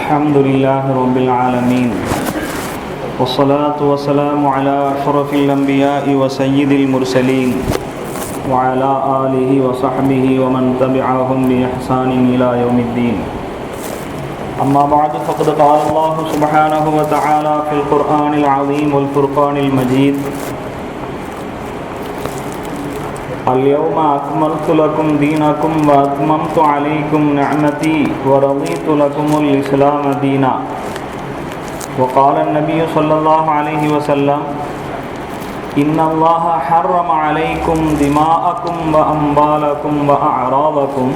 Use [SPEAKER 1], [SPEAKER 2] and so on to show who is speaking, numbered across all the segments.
[SPEAKER 1] الحمد لله رب العالمين والصلاة والسلام على أشرف الأنبياء وسيد المرسلين وعلى آله وصحبه ومن تبعهم بإحسان إلى يوم الدين. أما بعد فقد قال الله سبحانه وتعالى في القرآن العظيم والفرقان المجيد: اليوم أكملت لكم دينكم وأتممت عليكم نعمتي ورضيت لكم الإسلام دينا. وقال النبي صلى الله عليه وسلم: إن الله حرم عليكم دماءكم وأموالكم وأعراضكم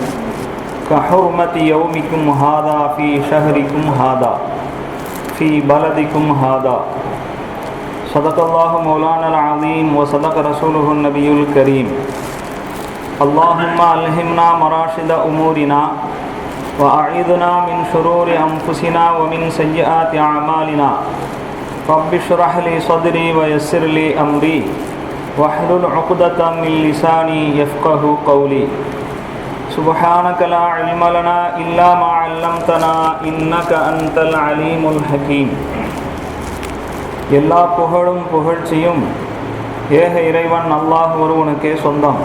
[SPEAKER 1] كحرمة يومكم هذا في شهركم هذا في بلدكم هذا. صدق الله مولانا العظيم وصدق رسوله النبي الكريم. اللهم ألهمنا مراشد أمورنا وأعذنا من شرور أنفسنا ومن سيئات أعمالنا. رب اشرح لي صدري ويسر لي أمري واحلل عقدة من لساني يفقه قولي. سبحانك لا علم لنا إلا ما علمتنا إنك أنت العليم الحكيم. எல்லா புகழும் புகழ்ச்சியும் ஏக இறைவன் அல்லாஹ் ஒருவனுக்கே சொந்தம்.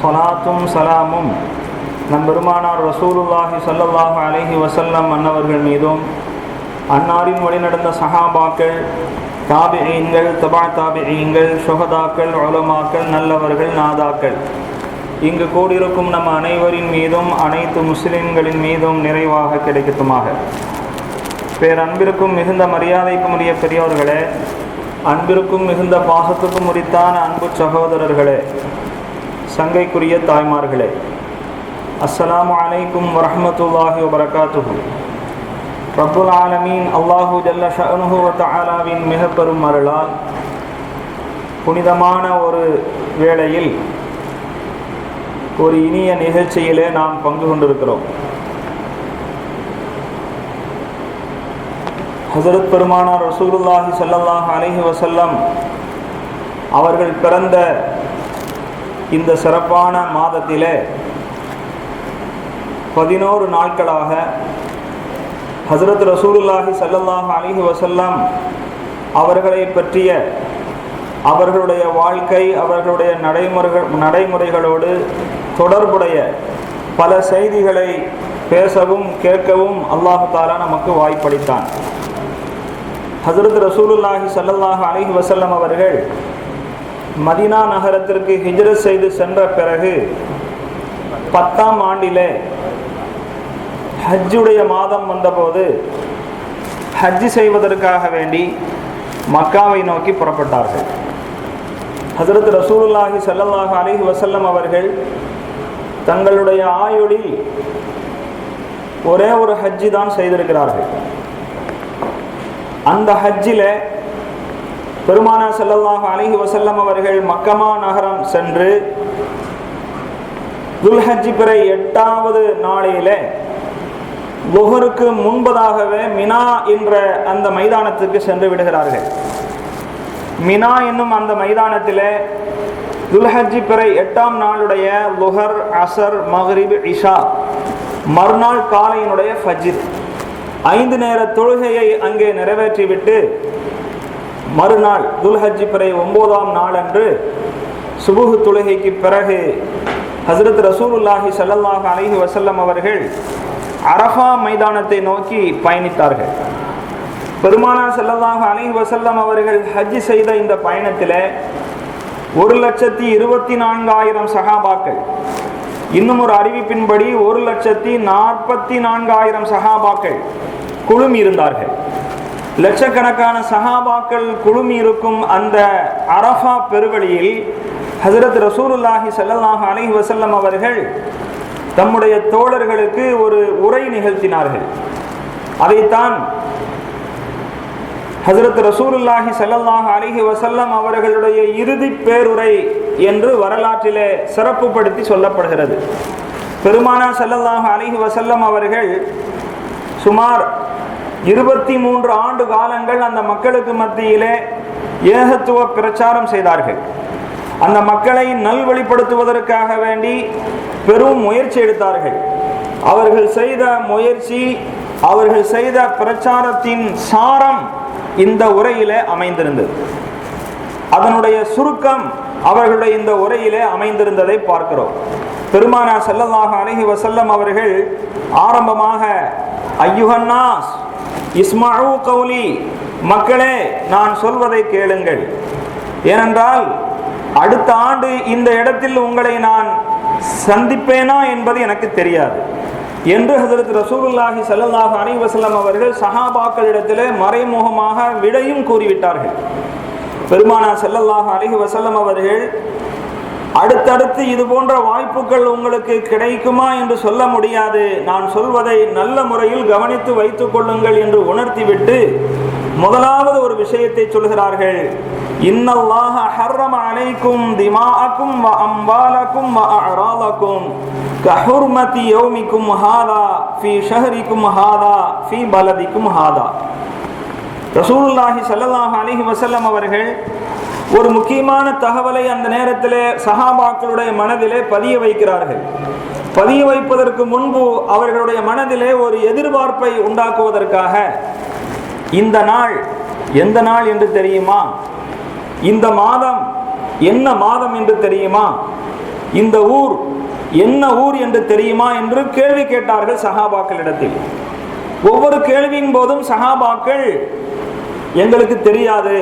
[SPEAKER 1] ஸலாத்தும் சலாமும் நம் பெருமானார் ரசூலுல்லாஹி ஸல்லல்லாஹு அலைஹி வஸல்லம் அன்னவர்கள் மீதும், அன்னாரின் வழிநடந்த சஹாபாக்கள், தாபிஈன்கள், தபா தாபிஈன்கள், ஷுஹதாக்கள், உலமாக்கள், நல்லவர்கள், நாதாக்கள், இங்கு கூடியிருக்கும் நம் அனைவரின் மீதும் அனைத்து முஸ்லிம்களின் மீதும் நிறைவாக கிடைக்கட்டுமாக. பேரன்பிற்கும் மிகுந்த மரியாதைக்கும் உரிய பெரியோர்களே, அன்பிற்கும் மிகுந்த பாசத்துக்கும் உரித்தான அன்பு சகோதரர்களே, சங்கைக்குரிய தாய்மார்களே, அஸ்ஸலாமு அலைக்கும் வரஹ்மத்துல்லாஹி வபரகாத்துஹு. ரப்புல் ஆலமீன் அல்லாஹு ஜல்ல ஷஅனுஹு வ தஆலாவின் மிக பெரும் அருளால் புனிதமான ஒரு வேளையில் ஒரு இனிய நிகழ்ச்சியிலே நாம் பங்கு கொண்டிருக்கிறோம். ஹஸரத் பெருமானார் ரசூலுல்லாஹி ஸல்லல்லாஹு அலைஹி வஸல்லம் அவர்கள் பிறந்த இந்த சிறப்பான மாதத்திலே 11 நாட்களாக ஹஸரத் ரசூலுல்லாஹி ஸல்லல்லாஹு அலைஹி வஸல்லம் அவர்களை பற்றிய அவர்களுடைய வாழ்க்கை, அவர்களுடைய நடைமுறைகளோடு தொடர்புடைய பல செய்திகளை பேசவும் கேட்கவும் அல்லாஹு தஆலா நமக்கு வாய்ப்பளித்தான். ஹஸரத் ரசூலுல்லாஹி ஸல்லல்லாஹு அலைஹி வஸல்லம் அவர்கள் மதீனா நகரத்திற்கு ஹிஜ்ரத் செய்து சென்ற பிறகு 10ஆம் ஆண்டிலே ஹஜ்ஜுடைய மாதம் வந்தபோது ஹஜ் செய்வதற்காக வேண்டி மக்காவை நோக்கி புறப்பட்டார்கள். ஹஸரத் ரசூலுல்லாஹி ஸல்லல்லாஹு அலைஹி வஸல்லம் அவர்கள் தங்களுடைய ஆயுளில் ஒரே ஒரு ஹஜ்ஜி தான் செய்திருக்கிறார்கள். அந்த ஹஜ்ஜிலே பெருமானார் ஸல்லல்லாஹு அலைஹி வஸல்லம் அவர்கள் மக்கமா நகரம் சென்று துல்ஹஜ் பிறை 8வது நாளிலே லுஹருக்கு முன்பதாகவே மினா என்ற அந்த மைதானத்துக்கு சென்று விடுகிறார்கள். மினா என்னும் அந்த மைதானத்திலே துல்ஹஜ் பிறை 8ஆம் நாளுடைய லுஹர், அசர், மக்ரிப், இஷா, மறுநாள் காலையினுடைய ஃபஜ்ர் 5 நேர தொழுகையை அங்கே நிறைவேற்றிவிட்டு மறுநாள் துல்ஹஜ் பிறை 9ஆம் நாள் அன்று சுபுஹ் தொழுகைக்கு பிறகு ஹஸரத் ரசூலுல்லாஹி ஸல்லல்லாஹு அலைஹி வஸல்லம் அவர்கள் அரஃபா மைதானத்தை நோக்கி பயணித்தார்கள். பெருமானார் ஸல்லல்லாஹு அலைஹி வஸல்லம் அவர்கள் ஹஜ் செய்த இந்த பயணத்தில் 1,24,000 சஹாபாக்கள், இன்னும் ஒரு அறிவிப்பின்படி 1,44,000 சஹாபாக்கள் குழுமி இருந்தார்கள். லட்சக்கணக்கான சஹாபாக்கள் குழுமி இருக்கும் அந்த அரஃபா பெருவழியில் ஹஸரத் ரசூலுல்லாஹி ஸல்லல்லாஹு அலைஹி வஸல்லம் அவர்கள் தம்முடைய தோழர்களுக்கு ஒரு உரை நிகழ்த்தினார்கள். அதைத்தான் ஹஸரத் ரசூலுல்லாஹி ஸல்லல்லாஹு அலைஹி வஸல்லம் அவர்களுடைய இறுதி பேருரை என்று வரலாற்றிலே சிறப்புப்படுத்தி சொல்லப்படுகிறது. பெருமானார் ஸல்லல்லாஹு அலைஹி வஸல்லம் அவர்கள் சுமார் 23 ஆண்டு காலங்கள் அந்த மக்களுக்கு மத்தியிலே ஏகத்துவ பிரச்சாரம் செய்தார்கள். அந்த மக்களை நல்வழிப்படுத்துவதற்காக வேண்டி பெரும் முயற்சி எடுத்தார்கள். அவர்கள் செய்த முயற்சி அவர்கள் செய்த பிரச்சாரத்தின் சாரம் இந்த உரையிலே அமைந்திருந்தது. அதனுடைய சுருக்கம் அவர்களுடைய இந்த உரையிலே அமைந்திருந்ததை பார்க்கிறோம். பெருமானார் ஸல்லல்லாஹு அலைஹி வஸல்லம் அவர்கள் ஆரம்பமாக ஐயுஹன்னாஸ் இஸ்மஉ கௌலி, மக்களே நான் சொல்வதை கேளுங்கள், ஏனென்றால் அடுத்த ஆண்டு இந்த இடத்தில் உங்களை நான் சந்திப்பேனா என்பது எனக்கு தெரியாது என்று ஹஜ்ரத் ரசூலுல்லாஹி ஸல்லல்லாஹு அலைஹி வஸல்லம் அவர்கள் சஹாபாக்களிடத்திலே மறைமுகமாக விடையும் கூறிவிட்டார்கள். பெருமானார் ஸல்லல்லாஹு அலைஹி வஸல்லம் அவர்கள் அடுத்தடுத்து இது போன்ற வாய்ப்புகள் உங்களுக்கு கிடைக்குமா என்று சொல்ல முடியாது, நான் சொல்வதை நல்ல முறையில் கவனித்து வைத்துக் கொள்ளுங்கள் என்று உணர்த்திவிட்டு முதலாவது ஒரு விஷயத்தை சொல்கிறார்கள். இன்னல்லாஹ ஹர்ரம அலைக்கும் திமாஅக்கும் வ அம்வாலக்கும் வ அஅராலக்கும் கஹுர்மதி யௌமிக்கும் ஹாதா ஃபீ ஷஹரிக்கும் ஹாதா ஃபீ பலதிக்கும் ஹாதா. ரசூலுல்லாஹி ஸல்லல்லாஹு அலைஹி வஸல்லம் அவர்கள் ஒரு முக்கியமான தகவலை அந்த நேரத்திலே சஹாபாக்களுடைய மனதிலே பதிய வைக்கிறார்கள். பதிய வைப்பதற்கு முன்பு அவர்களுடைய மனதிலே ஒரு எதிர்பார்ப்பை உண்டாக்குவதற்காக, இந்த நாள் எந்த நாள் என்று தெரியுமா, இந்த மாதம் என்ன மாதம் என்று தெரியுமா, இந்த ஊர் என்ன ஊர் என்று தெரியுமா என்று கேள்வி கேட்டார்கள் சஹாபாக்களிடத்தில். ஒவ்வொரு கேள்வியின் போதும் சஹாபாக்கள் எங்களுக்கு தெரியாது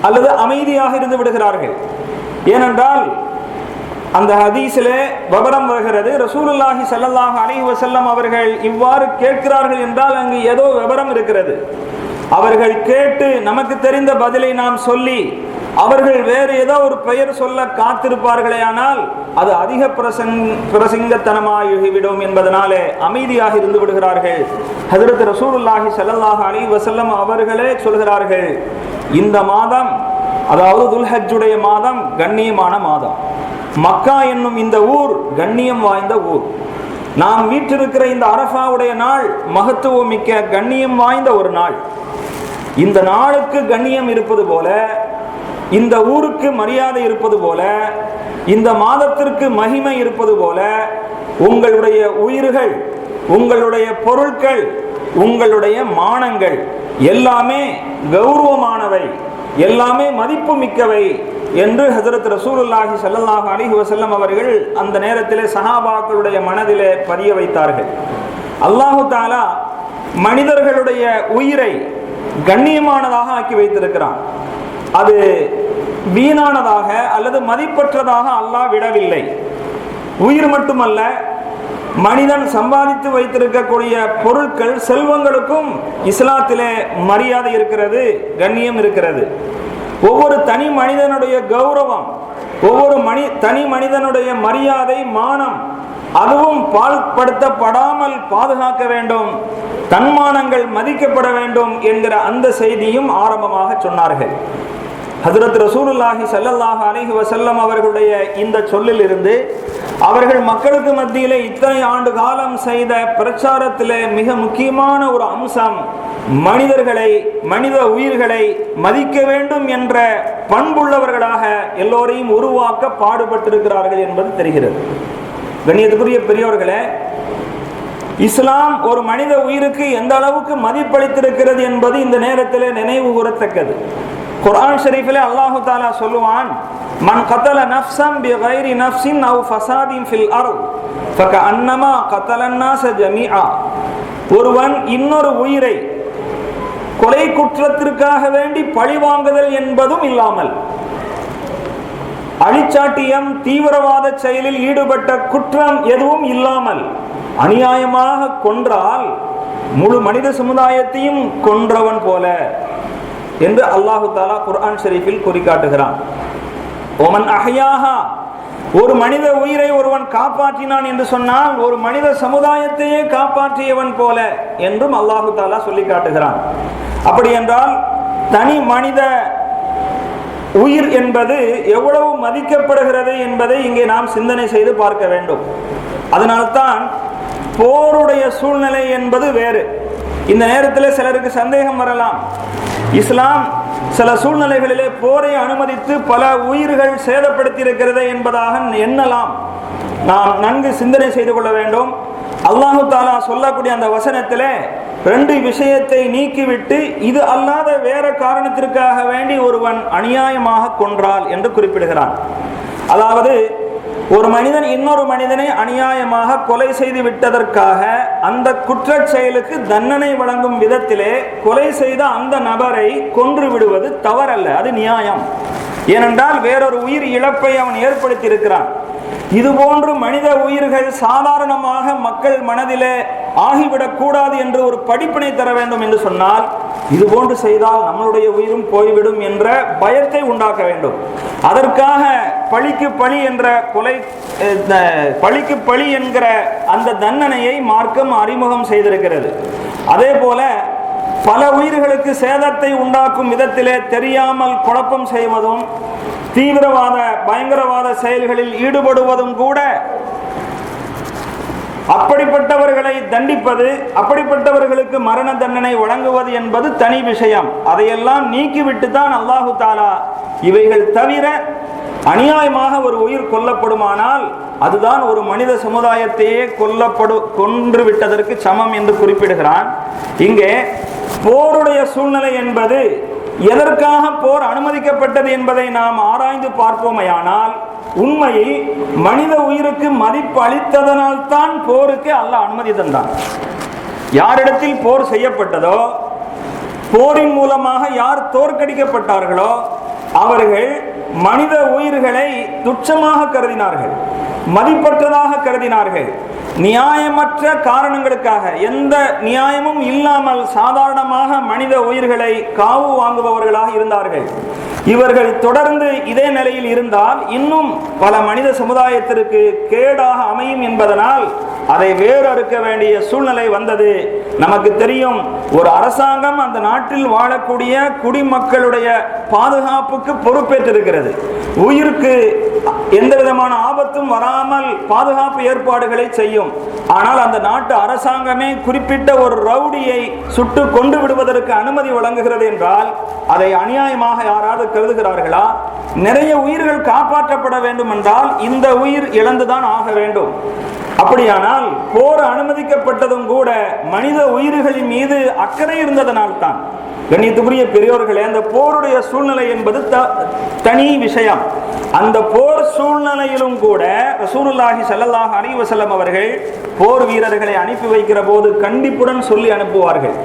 [SPEAKER 1] அல்லது அமைதியாக இருந்து விடுகிறார்கள். ஏனென்றால் அந்த ஹதீஸிலே விவரம் வருகிறது, ரசூலுல்லாஹி ஸல்லல்லாஹு அலைஹி வஸல்லம் அவர்கள் இவ்வாறு கேட்கிறார்கள் என்றால் அங்கு ஏதோ விவரம் இருக்கிறது. அவர்கள் கேட்டு நமக்கு தெரிந்த பதிலை நாம் சொல்லி அவர்கள் வேறு ஏதோ ஒரு பெயர் சொல்ல காத்திருப்பார்களே, ஆனால் அது அதிக பிரசங்கத்தனமாகிவிடும் என்பதனாலே அமைதியாக இருந்து விடுகிறார்கள். ஹஜ்ரத் ரசூலுல்லாஹி ஸல்லல்லாஹு அலைஹி வஸல்லம் அவர்களே சொல்கிறார்கள், இந்த மாதம், அதாவது துல்ஹஜ்ஜுடைய மாதம் கண்ணியமான மாதம், மக்கா என்னும் இந்த ஊர் கண்ணியம் வாய்ந்த ஊர், நாம் வீற்றிருக்கிற இந்த அரஃபாவுடைய நாள் மகத்துவம் மிக்க கண்ணியம் வாய்ந்த ஒரு நாள். இந்த நாளுக்கு கண்ணியம் இருப்பது போல, இந்த ஊருக்கு மரியாதை இருப்பது போல, இந்த மாதத்திற்கு மகிமை இருப்பது போல, உங்களுடைய உயிர்கள், உங்களுடைய பொருட்கள், உங்களுடைய மானங்கள் எல்லாமே கௌரவமானவை, எல்லாமே மதிப்பு மிக்கவை என்று ஹஜ்ரத் ரசூலுல்லாஹி ஸல்லல்லாஹு அலைஹி வஸல்லம் அவர்கள் அந்த நேரத்திலே சஹாபாக்களுடைய மனதிலே பதிய வைத்தார்கள். அல்லாஹு தஆலா மனிதர்களுடைய உயிரை கண்ணியமானதாக ஆக்கி வைத்திருக்கிறான். அது வீணானதாக அல்லது மதிப்பற்றதாக அல்லாஹ் விடவில்லை. உயிர் மட்டுமல்ல, மனிதன் சம்பாதித்து வைத்திருக்கக்கூடிய பொருட்கள், செல்வங்களுக்கும் இஸ்லாத்திலே மரியாதை இருக்கிறது, கண்ணியம் இருக்கிறது. ஒவ்வொரு தனி மனிதனுடைய கௌரவம், ஒவ்வொரு தனி மனிதனுடைய மரியாதை, மானம், அதுவும் பாழ்படுத்தப்படாமல் பாதுகாக்க வேண்டும், தன்மானங்கள் மதிக்கப்பட வேண்டும் என்கிற அந்த செய்தியும் ஆரம்பமாக சொன்னார்கள். ஹஜ்ரத் ரசூலுல்லாஹி ஸல்லல்லாஹு அலைஹி வஸல்லம் அவர்களுடைய இந்த சொல்லில் இருந்து அவர்கள் மக்களுக்கு மத்தியிலே இத்தனை ஆண்டு காலம் செய்த பிரச்சாரத்திலே மிக முக்கியமான ஒரு அம்சம், மனிதர்களை, மனித உயிர்களை மதிக்க வேண்டும் என்ற பண்புள்ளவர்களாக எல்லோரையும் உருவாக்க பாடுபட்டிருக்கிறார்கள் என்பது தெரிகிறது. கண்ணியத்துக்குரிய பெரியோர்களே, இஸ்லாம் ஒரு மனித உயிருக்கு எந்த அளவுக்கு மதிப்பளித்திருக்கிறது என்பது இந்த நேரத்தில் நினைவு கூறத்தக்கது. குர்ஆன் ஷரீஃபிலே அல்லாஹு தஆலா சொல்லுவான், மன் கதல நஃப்ஸன் பிகைரி நஃப்ஸின் அவ் ஃபஸாதின் ஃபில் அர்த் ஃபகஅன்னமா கதலன் நாஸ ஜமீஆ. ஒருவன் இன்னொரு உயிரை கொலை குற்றத்திற்காக வேண்டி பழிவாங்குதல் என்பதும் இல்லாமல், அழிச்சாட்டியம், தீவிரவாத செயலில் ஈடுபட்ட குற்றம் எதுவும் இல்லாமல் அநியாயமாக கொன்றால் முழு மனித சமுதாயத்தையும் கொன்றவன் போல என்று அல்லாஹு தஆலா குர்ஆன் ஷரீஃபில் குறிக்காட்டுகிறான். ஒமன் அஹ்யாஹா, ஒரு மனித உயிரை ஒருவன் காப்பாற்றினான் என்று சொன்னால் ஒரு மனித சமுதாயத்தையே காப்பாற்றியவன் போல என்றும் அல்லாஹு தஆலா சொல்லி காட்டுகிறான். அப்படி என்றால் தனி மனித உயிர் என்பது எவ்வளவு மதிக்கப்படுகிறது என்பதை இங்கே நாம் சிந்தனை செய்து பார்க்க வேண்டும். அதனால்தான் போருடைய சூழ்நிலை என்பது வேறு. இந்த நேரத்தில் சிலருக்கு சந்தேகம் வரலாம், இஸ்லாம் சில சூழ்நிலைகளிலே போரை அனுமதித்து பல உயிர்கள் சேதப்படுத்தி இருக்கிறது என்பதாக எண்ணலாம். நாம் நன்கு சிந்தனை செய்து கொள்ள வேண்டும். அல்லாஹு தாலா சொல்லக்கூடிய அந்த வசனத்திலே ரெண்டு விஷயத்தை நீக்கிவிட்டு இது அல்லாத வேற காரணத்திற்காக வேண்டி ஒருவன் அநியாயமாக கொன்றால் என்று குறிப்பிடுகிறான். அதாவது ஒரு மனிதன் இன்னொரு மனிதனை அநியாயமாக கொலை செய்து விட்டதற்காக அந்த குற்றச் செயலுக்கு தண்டனை வழங்கும் விதத்திலே கொலை செய்த அந்த நபரை கொன்று விடுவது தவறல்ல, அது நியாயம். ஏனென்றால் வேறொரு உயிர் இழப்பை அவன் ஏற்படுத்தி இருக்கிறான். இதுபோன்று மனித உயிர்கள் சாதாரணமாக மக்கள் மனதிலே ஆகிவிடக் கூடாது என்று ஒரு படிப்பினை தர வேண்டும் என்று சொன்னால் இதுபோன்று செய்தால் நம்மளுடைய உயிரும் போய்விடும் என்ற பயத்தை உண்டாக்க வேண்டும். அதற்காக பழிக்கு பழி என்ற பழிக்கு பழி என்கிற அந்த தண்டனையை மார்க்கம் அறிமுகம் செய்திருக்கிறது. அதே போல பல உயிர்களுக்கு சேதத்தை உண்டாக்கும் விதத்திலே தெரியாமல் குழப்பம் செய்வதும் தீவிரவாத பயங்கரவாத செயல்களில் ஈடுபடுவதும் கூட அப்படிப்பட்டவர்களை தண்டிப்பது, அப்படிப்பட்டவர்களுக்கு மரண தண்டனை வழங்குவது என்பது தனி விஷயம். அதையெல்லாம் நீக்கிவிட்டு தான் அல்லாஹு தாலா இவைகள் தவிர அநியாயமாக ஒரு உயிர் கொல்லப்படுமானால் அதுதான் ஒரு மனித சமுதாயத்தையே கொன்று விட்டதற்கு சமம் என்று குறிப்பிடுகிறான். இங்கே போருடைய சூழ்நிலை என்பது எதற்காக போர் அனுமதிக்கப்பட்டது என்பதை நாம் ஆராய்ந்து பார்ப்போமையானால் உண்மையில் மனித உயிருக்கு மதிப்பு அளித்ததனால் தான் போருக்கு அல்லாஹ் அனுமதி தந்தான். யாரிடத்தில் போர் செய்யப்பட்டதோ, போரின் மூலமாக யார் தோற்கடிக்கப்பட்டார்களோ அவர்கள் மனித உயிர்களை துச்சமாக கருதினார்கள், மதிப்பற்றதாக கருதினார்கள். நியாயமற்ற காரணங்களுக்காக, எந்த நியாயமும் இல்லாமல் சாதாரணமாக மனித உயிர்களை காவு வாங்குபவர்களாக இருந்தார்கள். இவர்கள் தொடர்ந்து இதே நிலையில் இருந்தால் இன்னும் பல மனித சமுதாயத்திற்கு கேடாக அமையும் என்பதனால் அதை வேறு அறுக்க வேண்டிய சூழ்நிலை வந்தது. நமக்கு தெரியும், ஒரு அரசாங்கம் அந்த நாட்டில் வாழக்கூடிய குடிமக்களுடைய பாதுகாப்புக்கு பொறுப்பேற்றிருக்கிறது. உயிருக்கு எந்த விதமான ஆபத்தும் வராமல் பாதுகாப்பு ஏற்பாடுகளை செய்யும். ஆனால் அந்த நாட்டு அரசாங்கமே குறிப்பிட்ட ஒரு ரவுடியை சுட்டு கொண்டு விடுவதற்கு அனுமதி வழங்குகிறது என்றால் அதை அநியாயமாக யாராவது கருதுகிறார்களா? நிறைய உயிர்கள் காப்பாற்றப்பட வேண்டும் என்றால் இந்த உயிர் இழந்துதான் ஆக வேண்டும். அப்படியானால் போர் அனுமதிக்கப்பட்டதும் கூட மனித உயிர்களின் மீது அக்கறை இருந்ததனால் தான். கண்ணியத்துக்குரிய பெரியோர்களே, அந்த போருடைய சூழ்நிலை என்பது தனி விஷயம். அந்த போர் சூழ்நிலையிலும் கூட ரசூலுல்லாஹி ஸல்லல்லாஹு அலைஹி வஸல்லம் அவர்கள் போர் வீரர்களை அனுப்பி வைக்கிற போது கண்டிப்புடன் சொல்லி அனுப்புவார்கள்,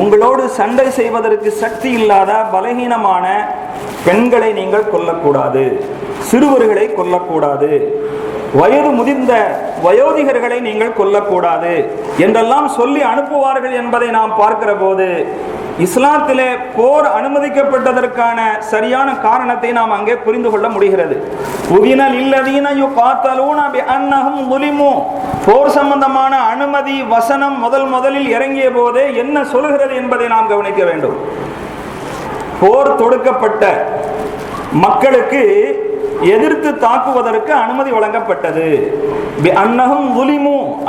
[SPEAKER 1] உங்களோடு சண்டை செய்வதற்கு சக்தி இல்லாத பலகீனமான பெண்களை நீங்கள் கொல்லக்கூடாது, சிறுவர்களை கொல்லக்கூடாது, வயது முதிர்ந்த வயோதிகர்களை நீங்கள் கொல்லக்கூடாது என்றெல்லாம் சொல்லி அனுப்புவார்கள் என்பதை நாம் பார்க்கிற போது இஸ்லாத்திலே போர் அனுமதிக்கப்பட்டதற்கான சரியான காரணத்தை நாம் அங்கே புரிந்து கொள்ள முடிகிறது. போர் சம்பந்தமான அனுமதி வசனம் முதலில் இறங்கிய போதே என்ன சொல்கிறது என்பதை நாம் கவனிக்க வேண்டும். போர் தொடுக்கப்பட்ட மக்களுக்கு எதிர்த்து தாக்குவதற்கு அனுமதி வழங்கப்பட்டது.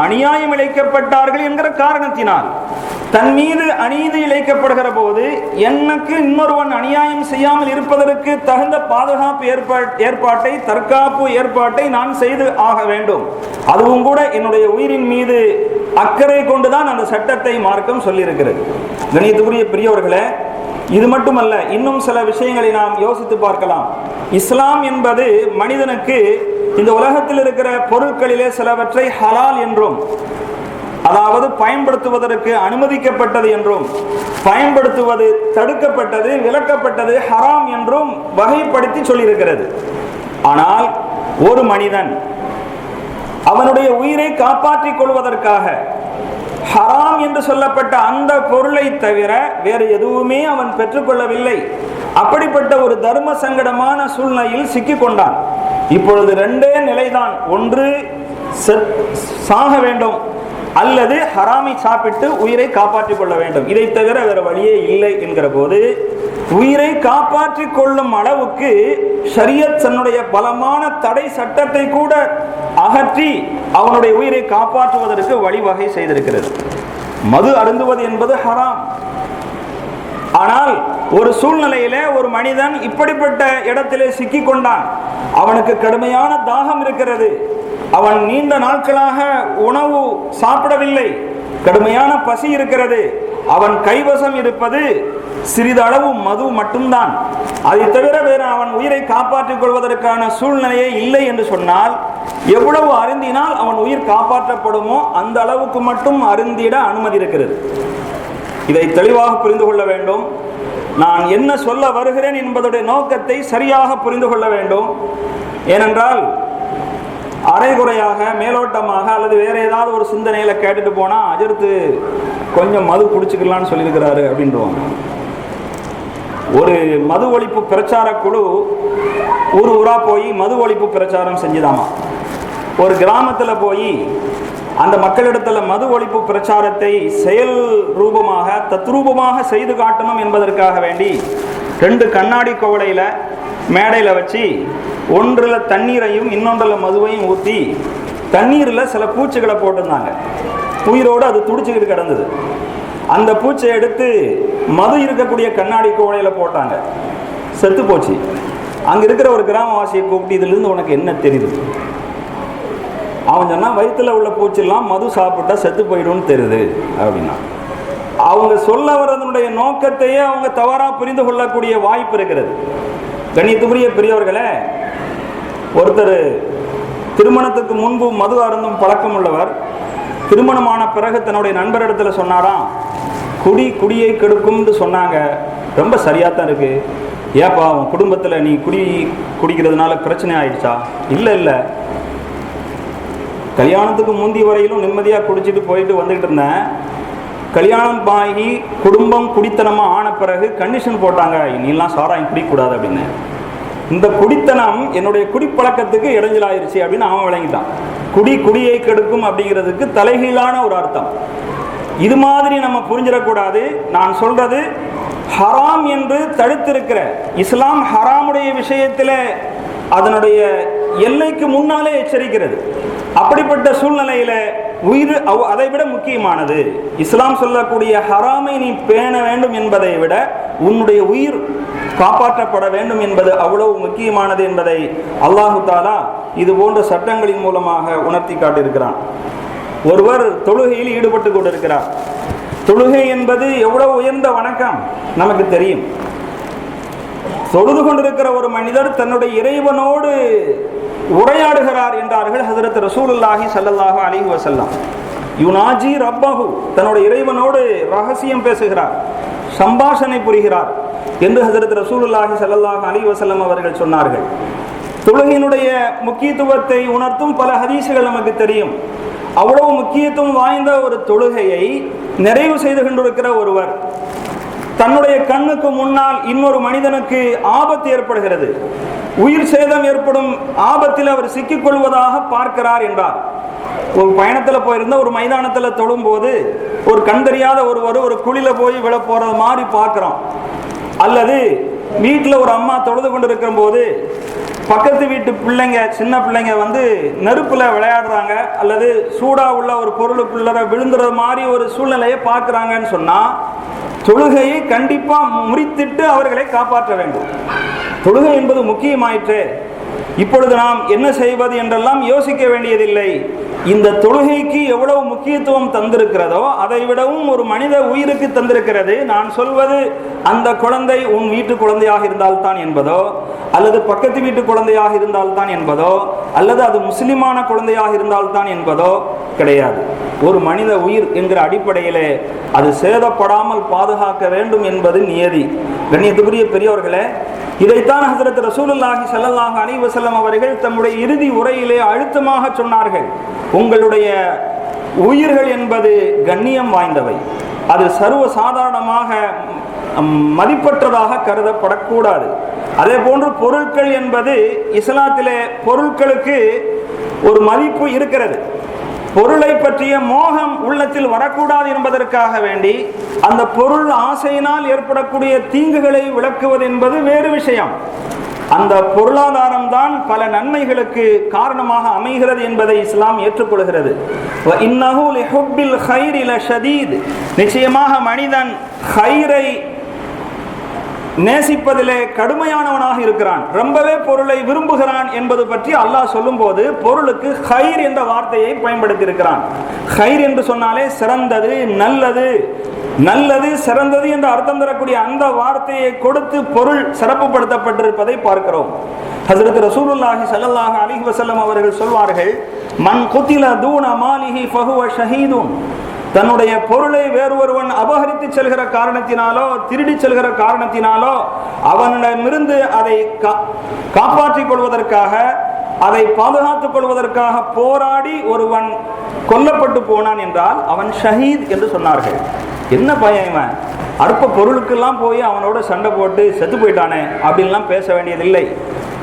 [SPEAKER 1] அநியாயம் இழைக்கப்பட்டார்கள் என்கிற காரணத்தினால், தன் மீது அநீதி இழைக்கப்படுகிற போது எனக்கு இன்னொருவன் அநியாயம் செய்யாமல் இருப்பதற்கு தகுந்த பாதுகாப்பு ஏற்பாட்டை தற்காப்பு ஏற்பாட்டை நான் செய்து ஆக வேண்டும். அதுவும் கூட என்னுடைய உயிரின் மீது அக்கறை கொண்டுதான் அந்த சட்டத்தை மார்க்கம் சொல்லியிருக்கிறது. கணியத்துக்குரிய பெரியவர்களே, இது மட்டுமல்ல, இன்னும் சில விஷயங்களை நாம் யோசித்து பார்க்கலாம். இஸ்லாம் என்பது மனிதனுக்கு இந்த உலகத்தில் இருக்கிற பொருட்களிலே சிலவற்றை ஹலால் என்றும், அதாவது பயன்படுத்துவதற்கு அனுமதிக்கப்பட்டது என்றும், பயன்படுத்துவது தடுக்கப்பட்டது விலக்கப்பட்டது ஹராம் என்றும் வகைப்படுத்தி சொல்லியிருக்கிறது. ஆனால் ஒரு மனிதன் அவனுடைய உயிரை காப்பாற்றிக் கொள்வதற்காக ஹராம் என்று சொல்லப்பட்ட அந்த பொருளை தவிர வேறு எதுவுமே அவன் பெற்றுக்கொள்ளவில்லை. அப்படிப்பட்ட ஒரு தர்ம சங்கடமான சூழ்நிலையில் சிக்கிக் கொண்டான். இப்பொழுது ரெண்டே நிலைதான், ஒன்று சாக வேண்டும் அல்லது ஹராமை சாப்பிட்டு உயிரை காப்பாற்றிக் கொள்ள வேண்டும். இதை தவிர வேறு வழியே இல்லை என்கிற போது உயிரை காப்பாற்றிக் கொள்ளும் அளவுக்கு ஷரியத் தன்னுடைய பலமான தடை சட்டத்தை கூட அகற்றி அவனுடைய உயிரை காப்பாற்றுவதற்கு வழிவகை செய்திருக்கிறது. மது அருந்துவது என்பது ஹராம். ஆனால் ஒரு சூழ்நிலையிலே ஒரு மனிதன் இப்படிப்பட்ட இடத்திலே சிக்கிக் கொண்டான். அவனுக்கு கடுமையான தாகம் இருக்கிறது. அவன் நீண்ட நாட்களாக உணவு சாப்பிடவில்லை, கடுமையான பசி இருக்கிறது, அவன் கைவசம் இருப்பது சிறிதளவு மது மட்டும்தான், அதை தவிர வேறு அவன் உயிரை காப்பாற்றிக் கொள்வதற்கான சூழ்நிலையே இல்லை என்று சொன்னால், எவ்வளவு அருந்தினால் அவன் உயிர் காப்பாற்றப்படுமோ அந்த அளவுக்கு மட்டும் அருந்திட அனுமதி இருக்கிறது. இதை தெளிவாக புரிந்து கொள்ள வேண்டும். நான் என்ன சொல்ல வருகிறேன் என்பதுடைய நோக்கத்தை சரியாக புரிந்து கொள்ள வேண்டும். ஏனென்றால் அரைகுறையாக மேலோட்டமாக அல்லது வேற ஏதாவது ஒரு சிந்தனையில கேட்டுட்டு போனா அஜர்த்து கொஞ்சம் மது குடிச்சுக்கலான்னு சொல்லியிருக்கிறாரு அப்படின்றவாங்க. ஒரு மது ஒழிப்பு பிரச்சார குழு ஊரா போய் மது ஒழிப்பு பிரச்சாரம் செஞ்சுதாமா. ஒரு கிராமத்தில் போய் அந்த மக்களிடத்துல மது ஒழிப்பு பிரச்சாரத்தை செயல் ரூபமாக தத்ரூபமாக செய்து காட்டணும் என்பதற்காக வேண்டி 2 கண்ணாடி குவளையில மேடையில் வச்சு ஒன்றில் தண்ணீரையும் இன்னொன்றில் மதுவையும் ஊற்றி தண்ணீரில் சில பூச்சிகளை போட்டிருந்தாங்க. உயிரோடு அது துடிச்சுக்கிட்டு கிடந்தது. அந்த பூச்சியை எடுத்து மது இருக்கக்கூடிய கண்ணாடி குவளையில் போட்டாங்க, செத்து போச்சு. அங்கே இருக்கிற ஒரு கிராமவாசியை கூப்பிட்டு இதிலிருந்து உனக்கு என்ன தெரியுது? அவன் சொன்னால் வயிற்றில் உள்ள பூச்சிலாம் மது சாப்பிட்டா செத்து போயிடும்னு தெரியுது அப்படின்னா. அவங்க சொல்ல வர்றதனுடைய நோக்கத்தையே அவங்க தவறாக புரிந்து கொள்ளக்கூடிய வாய்ப்பு இருக்கிறது. கண்ணியத்துக்குரிய பெரியவர்களே, ஒருத்தர் திருமணத்துக்கு முன்பு மது அருந்தும் பழக்கம் உள்ளவர் திருமணமான பிறகு தன்னுடைய நண்பரிடத்தில் சொன்னாராம், குடியை கெடுக்கும்னு சொன்னாங்க, ரொம்ப சரியாகத்தான் இருக்கு. ஏப்பா உன் குடும்பத்தில் நீ குடிக்கிறதுனால பிரச்சனை ஆயிடுச்சா? இல்லை, கல்யாணத்துக்கு முந்தி வரையிலும் நிம்மதியாக குடிச்சிட்டு போயிட்டு வந்துக்கிட்டு இருந்தேன். கல்யாணம் ஆகி குடும்பம் குடித்தனமாக ஆன பிறகு கண்டிஷன் போட்டாங்க, நீலாம் சாராயம் குடிக்கக்கூடாது அப்படின்னு. இந்த குடித்தனம் என்னுடைய குடிப்பழக்கத்துக்கு இடைஞ்சலாயிருச்சு அப்படின்னு அவன் விளங்கிட்டான். குடியை கெடுக்கும் அப்படிங்கிறதுக்கு தலைகீழான ஒரு அர்த்தம். இது மாதிரி நம்ம புரிஞ்சிடக்கூடாது. நான் சொல்றது ஹராம் என்று தடுத்திருக்கிற இஸ்லாம் ஹராமுடைய விஷயத்தில் அதனுடைய எல்லைக்கு முன்னாலே எச்சரிக்கிறது. அப்படிப்பட்ட சூழ்நிலையில உயிர் அதை விட முக்கியமானது. இஸ்லாம் சொல்லக்கூடிய ஹராமை நீ பேண வேண்டும் என்பதை விட உன்னுடைய உயிர் காப்பாற்றப்பட வேண்டும் என்பது அவ்வளவு முக்கியமானது என்பதை அல்லாஹு தாலா இது போன்ற சட்டங்களின் மூலமாக உணர்த்தி காட்டியிருக்கிறான். ஒருவர் தொழுகையில் ஈடுபட்டு கொண்டிருக்கிறார். தொழுகை என்பது எவ்வளவு உயர்ந்த வணக்கம் நமக்கு தெரியும். தொழுது கொண்டிருக்கிற ஒரு மனிதர் தன்னுடைய இறைவனோடு உரையாடுகிறார் என்றார்கள் ஹஜ்ரத் ரசூலுல்லாஹி ஸல்லல்லாஹு அலைஹி வஸல்லம். யுனாஜி ரப்பஹு, தன்னுடைய இறைவனோடு ரகசியம் பேசுகிறார், சம்பாஷணை புரிகிறார் என்று ஹஜ்ரத் ரசூலுல்லாஹி ஸல்லல்லாஹு அலைஹி வஸல்லம் அவர்கள் சொன்னார்கள். தொழுகையினுடைய முக்கியத்துவத்தை உணர்த்தும் பல ஹதீசுகள் நமக்கு தெரியும். அவ்வளவு முக்கியத்துவம் வாய்ந்த ஒரு தொழுகையை நிறைவு செய்து கொண்டிருக்கிற ஒருவர் தன்னுடைய கண்ணுக்கு முன்னால் இன்னொரு மனிதனுக்கு ஆபத்து ஏற்படுகிறது, உயிர் சேதம் ஏற்படும் ஆபத்தில் அவர் சிக்கிக்கொள்வதாக பார்க்கிறார் என்றார். ஒரு பயணத்தில் போயிருந்த ஒரு மைதானத்தில் தொழும்போது ஒரு கண் தெரியாத ஒருவர் ஒரு குழியில போய் விழ போறது மாதிரி பார்க்கிறோம். அல்லது வீட்டில் ஒரு அம்மா தொழுது கொண்டு இருக்கிற போது பக்கத்து வீட்டு பிள்ளைங்க சின்ன பிள்ளைங்க நெருப்புல விளையாடுறாங்க அல்லது சூடா உள்ள ஒரு பொருளுக்குள்ள விழுந்துறது மாதிரி ஒரு சூழ்நிலையை பார்க்கிறாங்கன்னு சொன்னா தொழுகையை கண்டிப்பா முறித்திட்டு அவர்களை காப்பாற்ற வேண்டும். தொழுகை என்பது முக்கியமாயிற்று. இப்பொழுது நாம் என்ன செய்வது என்றெல்லாம் யோசிக்க வேண்டியதில்லை. இந்த தொழுகைக்கு எவ்வளவு முக்கியத்துவம் தந்திருக்கிறதோ அதை விடவும் ஒரு மனித உயிருக்கு தந்திருக்கிறது. நான் சொல்வது அந்த குழந்தை உன் வீட்டு குழந்தையாக இருந்தால்தான் என்பதோ அல்லது பக்கத்து வீட்டு குழந்தையாக இருந்தால்தான் என்பதோ அல்லது அது முஸ்லிமான குழந்தையாக இருந்தால்தான் என்பதோ கிடையாது. ஒரு மனித உயிர் என்கிற அடிப்படையிலே அது சேதப்படாமல் பாதுகாக்க வேண்டும் என்பது நியதி. கண்ணியத்துக்குரிய பெரியவர்களே, இதைத்தான் ஹஜ்ரத் ரசூலுல்லாஹி ஸல்லல்லாஹு அலைஹி வஸல்லம் அவர்கள் தம்முடைய இறுதி உரையிலே அழுத்தமாக சொன்னார்கள். உங்களுடைய உயிர்கள் என்பது கண்ணியம் வாய்ந்தவை, அது சர்வ சாதாரணமாக மதிப்பற்றதாக கருதப்படக்கூடாது. அதே போன்று பொருட்கள் என்பது இஸ்லாத்திலே பொருட்களுக்கு ஒரு மதிப்பு இருக்கிறது. பொருளை பற்றிய மோகம் உள்ளத்தில் வரக்கூடாது என்பதற்காக வேண்டி அந்த பொருள் ஆசையினால் ஏற்படக்கூடிய தீங்குகளை விளக்குவது என்பது வேறு விஷயம். அந்த பொருளாதாரம் தான் பல நன்மைகளுக்கு காரணமாக அமைகிறது என்பதை இஸ்லாம் ஏற்றுக்கொள்கிறது. நிச்சயமாக மனிதன் ஹைரை நேசிப்பதிலே கடுமையானவனாக இருக்கிறான், ரொம்பவே பொருளை விரும்புகிறான் என்பது பற்றி அல்லாஹ் சொல்லும் போது பொருளுக்கு ஹைர் என்ற வார்த்தையை பயன்படுத்தி இருக்கிறான். ஹைர் என்று சொன்னாலே சிறந்தது, நல்லது, நல்லது, சிறந்தது என்ற அர்த்தம் தரக்கூடிய அந்த வார்த்தையை கொடுத்து பொருள் சிறப்புப்படுத்தப்பட்டிருப்பதை பார்க்கிறோம். ஹஜ்ரத் ரசூலுல்லாஹி ஸல்லல்லாஹு அலைஹி வஸல்லம் அவர்கள் சொல்வார்கள், மன் குத்தில தூன மாலிஹி ஃபஹுவ ஷஹீதுன். தன்னுடைய பொருளை வேறு ஒருவன் அபகரித்து செல்கிற காரணத்தினாலோ திருடி செல்கிற காரணத்தினாலோ அவனிடமிருந்து அதை காப்பாற்றிக் கொள்வதற்காக, அதை பாதுகாத்துக் கொள்வதற்காக போராடி ஒருவன் கொல்லப்பட்டு போனான் என்றால் அவன் ஷஹீத் என்று சொன்னார்கள். என்ன பையன் இவன், அற்ப பொருளுக்கெல்லாம் போய் அவனோட சண்டை போட்டு செத்து போயிட்டானே அப்படின்லாம் பேச வேண்டியதில்லை.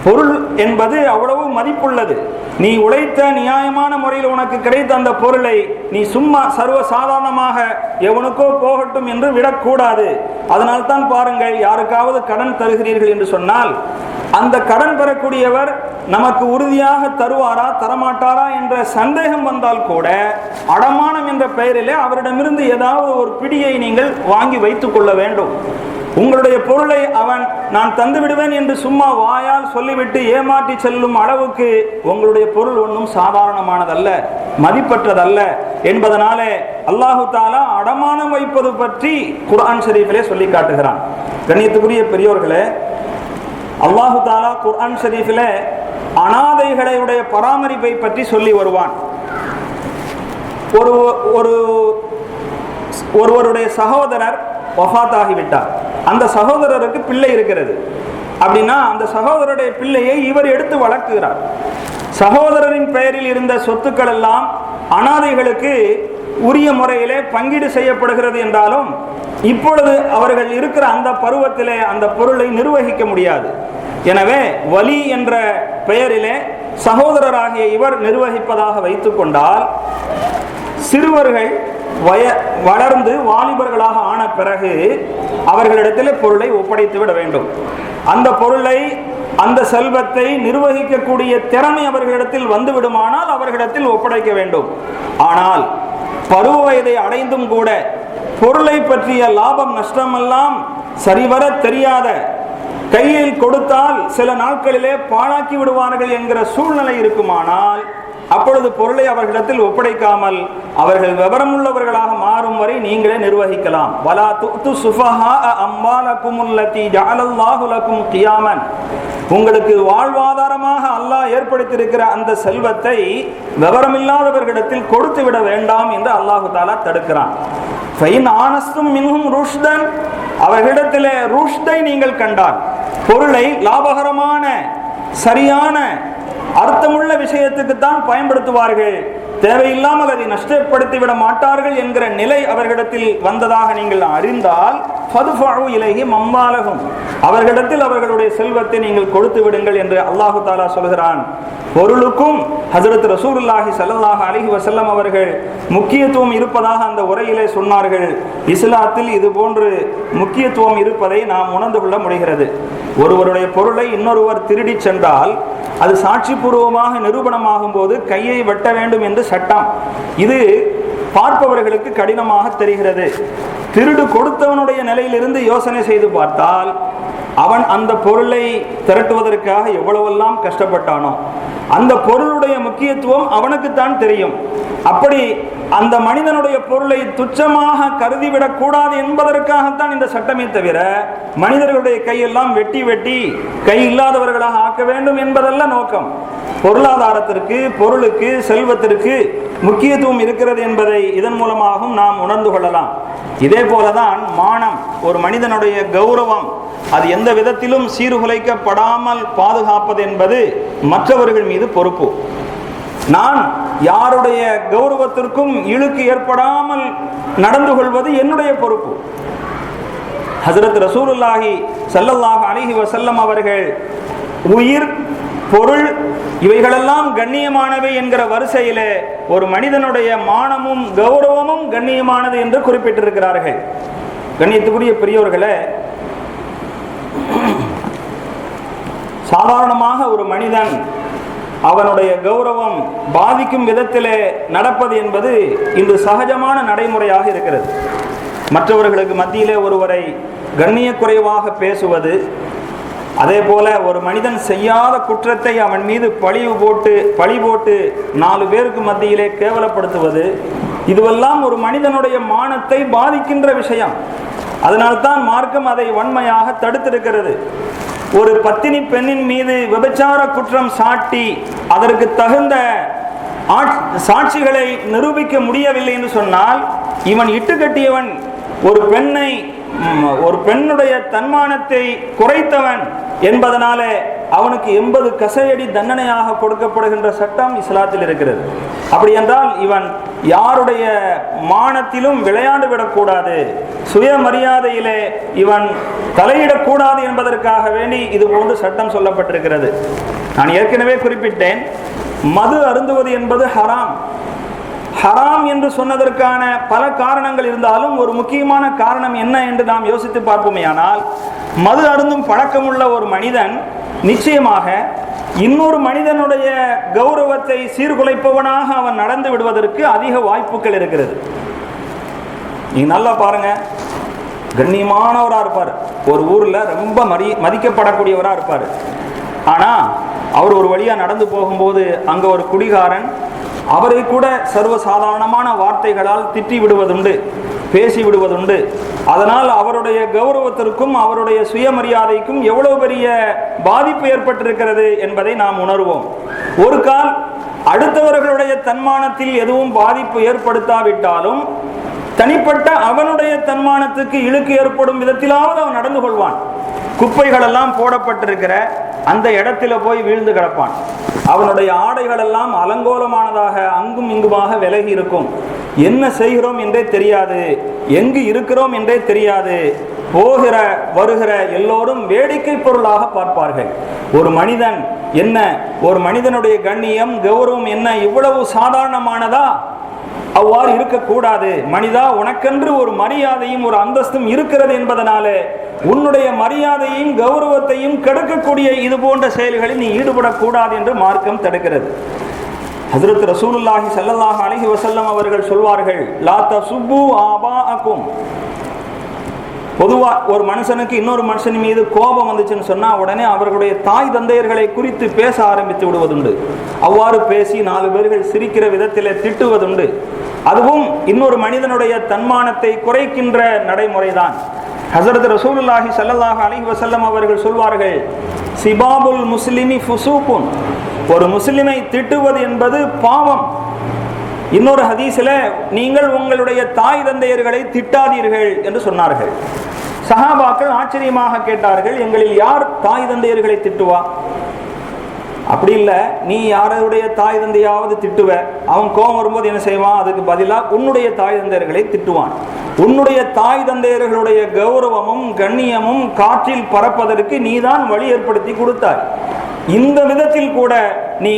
[SPEAKER 1] பொருள் என்பது அவ்வளவு மதிப்புள்ளது. நீ உழைத்த நியாயமான முறையில் உனக்கு கிடைத்த அந்த பொருளை நீ சும்மா சர்வ சாதாரணமாக எவனுக்கோ போகட்டும் என்று விடக்கூடாது. அதனால்தான் பாருங்கள், யாருக்காவது கடன் தருகிறீர்கள் என்று சொன்னால் அந்த கடன் பெறக்கூடியவர் நமக்கு உறுதியாக தருவாரா தரமாட்டாரா என்ற சந்தேகம் வந்தால் கூட அடமானம் என்ற பெயரிலே அவரிடமிருந்து ஏதாவது ஒரு பிடியை நீங்கள் வாங்கி வைத்துக் கொள்ள வேண்டும். உங்களுடைய பொருளை அவன் நான் தந்து விடுவேன் என்று சும்மா வாயால் சொல்லிவிட்டு ஏமாற்றி செல்லும் அளவுக்கு உங்களுடைய பொருள் ஒன்றும் சாதாரணமானதல்ல, மதிப்பற்றதல்ல என்பதனாலே அல்லாஹு தாலா அடமானம் வைப்பது பற்றி குர்ஆன் ஷரீஃபிலே சொல்லி காட்டுகிறான். கண்ணியத்துக்குரிய பெரியோர்களே, அல்லாஹு தாலா குர்ஆன் ஷரீஃபிலே அனாதைகளுடைய பராமரிப்பை பற்றி சொல்லி வருவான். ஒருவருடைய சகோதரர் வஃபாத்தாகிவிட்டார், அந்த சகோதரருக்கு பிள்ளை இருக்கிறது அப்படின்னா அந்த சகோதரருடைய பிள்ளையை இவர் எடுத்து வளர்க்கிறார். சகோதரரின் பெயரில் இருந்த சொத்துக்கள் எல்லாம் அனாதைகளுக்கு உரிய முறையிலே பங்கீடு செய்யப்படுகிறது என்றாலும் இப்பொழுது அவர்கள் இருக்கிற அந்த பருவத்திலே அந்த பொருளை நிர்வகிக்க முடியாது. எனவே வலி என்ற பெயரிலே சகோதரராகிய இவர் நிர்வகிப்பதாக வைத்துக் கொண்டால் சிறுவர்கள் வளர்ந்து வாலிபர்களாக ஆன பிறகு அவர்களிடத்தில் பொருளை ஒப்படைத்து விட வேண்டும். அந்த பொருளை, அந்த செல்வத்தை நிர்வகிக்கக்கூடிய திறமை அவர்களிடத்தில் வந்து விடுமானால் அவர்களிடத்தில் ஒப்படைக்க வேண்டும். ஆனால் பருவ வயதை அடைந்தும் கூட பொருளை பற்றிய லாபம் நஷ்டமெல்லாம் சரிவர தெரியாத, கையில் கொடுத்தால் சில நாட்களிலே பாழாக்கி விடுவார்கள் என்கிற சூழ்நிலை இருக்குமானால் அப்பொழுது பொருளை அவர்களிடத்தில் ஒப்படைக்காமல் அவர்கள் விவரமுள்ளவர்களாக மாறும் வரை நீங்களே நிர்வகிக்கலாம். வலா துஅது சுஃபஹா அம்வாலகுமுல்லதி ஜஅலல்லாஹு லகும் கியாமன். உங்களுக்கு வாழ்வாதாரமாக அல்லாஹ் ஏற்படுத்தியிருக்கிற அந்த செல்வத்தை விவரமில்லாதவர்களிடத்தில் கொடுத்து விட வேண்டாம் என்று அல்லாஹு தஆலா தடுக்கிறான். ஃபைன் ஆனஸ்தும் மின்ஹும் ருஷ்தன். அவர்களிடத்திலே ருஷ்தை நீங்கள் கண்டால், பொருளை லாபகரமான சரியான அர்த்தமுள்ள விஷயத்துக்கு தான் பயன்படுத்துவார்கள், தேவையில்லாமல் அதை நஷ்டப்படுத்திவிட மாட்டார்கள் என்கிற நிலை அவர்களிடத்தில் வந்ததாக நீங்கள் அறிந்தால் ஃபதுஃபஉ இலைஹிம் அம்வாலஹும், அவர்களிடத்தில் அவர்களுடைய செல்வத்தை நீங்கள் கொடுத்து விடுங்கள் என்று அல்லாஹு தாலா சொல்கிறான். பொருளுக்கும் ஹஜ்ரத் ரசூலுல்லாஹி ஸல்லல்லாஹு அலைஹி வஸல்லம் அவர்கள் முக்கியத்துவம் இருப்பதாக அந்த உரையிலே சொன்னார்கள். இஸ்லாத்தில் இது போன்று முக்கியத்துவம் இருப்பதை நாம் உணர்ந்து கொள்ள முடிகிறது. ஒருவருடைய பொருளை இன்னொருவர் திருடி சென்றால் அது சாட்சி பூர்வமாக நிரூபணமாகும் போது கையை வெட்ட வேண்டும் என்று சட்டம். இது பார்ப்பவர்களுக்கு கடினமாக தெரிகிறது. திருடு கொடுத்தவனுடைய நிலையிலிருந்து யோசனை செய்து பார்த்தால் அவன் அந்த பொருளை திரட்டுவதற்காக எவ்வளவெல்லாம் கஷ்டப்பட்டானோ அந்த பொருளுடைய முக்கியத்துவம் அவனுக்குத்தான் தெரியும். அப்படி அந்த மனிதனுடைய பொருளை துச்சமாக கருதிவிடக் கூடாது என்பதற்காகத்தான் இந்த சட்டமே தவிர மனிதர்களுடைய கையெல்லாம் வெட்டி வெட்டி கை இல்லாதவர்களாக ஆக்க வேண்டும் என்பதல்ல நோக்கம். பொருளாதாரத்திற்கு, பொருளுக்கு, செல்வத்திற்கு முக்கியத்துவம் இருக்கிறது என்பதை இதன் மூலமாகவும் நாம் உணர்ந்து கொள்ளலாம். இதே போலதான் மானம், ஒரு மனிதனுடைய கௌரவம், அது எந்த விதத்திலும் சீர்குலைக்கப்படாமல் பாதுகாப்பது என்பது மற்றவர்கள் மீது பொறுப்பு. நான் யாருடைய கௌரவத்திற்கும் இழுக்கு ஏற்படாமல் நடந்து கொள்வது என்னுடைய பொறுப்பு. ஹஜ்ரத் ரசூலுல்லாஹி ஸல்லல்லாஹு அலைஹி வஸல்லம் அவர்கள் உயிர், பொருள் இவைகளெல்லாம் கண்ணியமானவை என்கிற வரிசையிலே ஒரு மனிதனுடைய மானமும் கௌரவமும் கண்ணியமானது என்று குறிப்பிட்டிருக்கிறார்கள். கண்ணியத்துக்குரிய பெரியோர்களே, சாதாரணமாக ஒரு மனிதன் அவனுடைய கௌரவம் பாதிக்கும் விதத்திலே நடப்பது என்பது இன்று சகஜமான நடைமுறையாக இருக்கிறது. மற்றவர்களுக்கு மத்தியிலே ஒருவரை கண்ணியக்குறைவாக பேசுவது, அதே போல ஒரு மனிதன் செய்யாத குற்றத்தை அவன் மீது பழி போட்டு 4 பேருக்கு மத்தியிலே கேவலப்படுத்துவது, இதுவெல்லாம் ஒரு மனிதனுடைய மானத்தை பாதிக்கின்ற விஷயம். அதனால்தான் மார்க்கம் அதை வன்மையாக தடுத்திருக்கிறது. ஒரு பத்தினி பெண்ணின் மீது விபச்சார குற்றம் சாட்டி அதற்கு தகுந்த சாட்சிகளை நிரூபிக்க முடியவில்லை என்று சொன்னால், இவன் இட்டுக்கட்டியவன், ஒரு பெண்ணுடைய தன்மானத்தை குறைத்தவன் என்பதனாலே அவனுக்கு 80 கசையடி தண்டனையாக கொடுக்கப்படுகின்ற சட்டம் இஸ்லாத்தில் இருக்கிறது. அப்படி என்றால் இவன் யாருடைய மானத்திலும் விளையாண்டு விடக்கூடாது, சுயமரியாதையிலே இவன் தலையிடக்கூடாது என்பதற்காக வேண்டி இது போன்று சட்டம் சொல்லப்பட்டிருக்கிறது. நான் ஏற்கனவே குறிப்பிட்டேன், மது அருந்துவது என்பது ஹராம். ஹராம் என்று சொன்னதற்கான பல காரணங்கள் இருந்தாலும் ஒரு முக்கியமான காரணம் என்ன என்று நாம் யோசித்து பார்ப்போமேயானால், மது அருந்தும் பழக்கமுள்ள ஒரு மனிதன் நிச்சயமாக இன்னொரு மனிதனுடைய கௌரவத்தை சீர்குலைப்பவனாக அவன் நடந்து விடுவதற்கு அதிக வாய்ப்புகள் இருக்கிறது. நீங்க நல்லா பாருங்க, கண்ணியமானவராக இருப்பார், ஒரு ஊரில் ரொம்ப மதிக்கப்படக்கூடியவராக இருப்பார். ஆனால் அவர் ஒரு வழியாக நடந்து போகும்போது அங்கே ஒரு குடிகாரன் அவரை கூட சர்வசாதாரணமான வார்த்தைகளால் திட்டி விடுவதுண்டு, பேசி விடுவதுண்டு. அதனால் அவருடைய கௌரவத்திற்கும் அவருடைய சுயமரியாதைக்கும் எவ்வளவு பெரிய பாதிப்பு ஏற்பட்டிருக்கிறது என்பதை நாம் உணர்வோம். ஒரு கால் அடுத்தவர்களுடைய தன்மானத்தில் எதுவும் பாதிப்பு ஏற்படுத்தாவிட்டாலும் தனிப்பட்ட அவனுடைய தன்மானத்துக்கு இழுக்கு ஏற்படும் விதத்திலாவது அவன் நடந்து கொள்வான். குப்பைகள் எல்லாம் போடப்பட்டிருக்கிற அந்த இடத்துல போய் வீழ்ந்து கிடப்பான். அவனுடைய ஆடைகள் எல்லாம் அலங்கோலமானதாக அங்கும் இங்குமாக விலகி இருக்கும். என்ன செய்கிறோம் என்றே தெரியாது, எங்கு இருக்கிறோம் என்றே தெரியாது. போகிற வருகிற எல்லோரும் வேடிக்கை பொருளாக பார்ப்பார்கள். ஒரு மனிதன் என்ன, ஒரு மனிதனுடைய கண்ணியம் கௌரவம் என்ன இவ்வளவு சாதாரணமானதா? அவ்வாறு இருக்கக்கூடாது. மனிதா, உனக்கென்று ஒரு மரியாதையும் ஒரு அந்தஸ்தும் இருக்கிறது என்பதனாலே உன்னுடைய மரியாதையும் கௌரவத்தையும் கெடுக்கக்கூடிய இது போன்ற செயல்களில் நீ ஈடுபடக்கூடாது என்று மார்க்கம் தடுக்கிறது. ஹஜ்ரத் ரசூலுல்லாஹி ஸல்லல்லாஹு அலைஹி வஸல்லம் அவர்கள் சொல்வார்கள், லா தசுப்பு ஆபாஅக்கும். பொதுவாக ஒரு மனுஷனுக்கு இன்னொரு மனுஷன் மீது கோபம் வந்துச்சுன்னு சொன்னால் உடனே அவர்களுடைய தாய் தந்தையர்களை குறித்து பேச ஆரம்பித்து விடுவதுண்டு. அவ்வாறு பேசி 4 பேர்கள் சிரிக்கிற விதத்தில் திட்டுவதுண்டு. அதுவும் இன்னொரு மனிதனுடைய தன்மானத்தை குறைக்கின்ற நடைமுறைதான். ஹஸரத் ரசூலுல்லாஹி ஸல்லல்லாஹு அலைஹி வஸல்லம் அவர்கள் சொல்வார்கள், சிபாபுல் முஸ்லிமி ஃபுசூகுன். ஒரு முஸ்லிமை திட்டுவது என்பது பாவம். இன்னொரு ஹதீஸில் நீங்கள் உங்களுடைய தாய் தந்தையர்களை திட்டாதீர்கள் என்று சொன்னார்கள். சஹாபாக்கள் ஆச்சரியமாக கேட்டார்கள், எங்களில் யார் தாய் தந்தையர்களை திட்டுவா? அப்படி இல்லை, நீ யாருடைய தாய் தந்தையாவது திட்டுவ, அவன் கோபம் வரும்போது என்ன செய்வான்? அதுக்கு பதிலாக உன்னுடைய தாய் தந்தையர்களை திட்டுவான். உன்னுடைய தாய் தந்தையர்களுடைய கௌரவமும் கண்ணியமும் காற்றில் பறப்பதற்கு நீதான் வழி ஏற்படுத்தி கொடுத்தாய். இந்த விதத்தில் கூட நீ